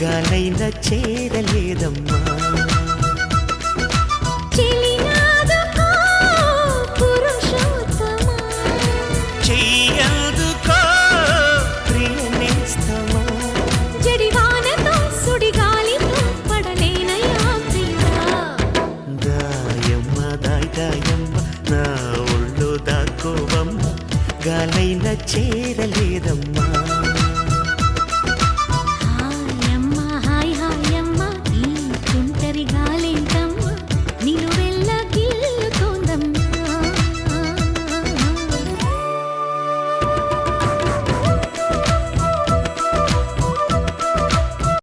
గాలైన చేరలేదమ్మా. చెయ్యందుకో ప్రియనేస్తమా, జడివానతో సుడిగాలితో పడలేనయ్యా ప్రియా. దాయమ్మ దాయమ్మ నా ఒళ్ళు దాకోవమ్మ, గాలైన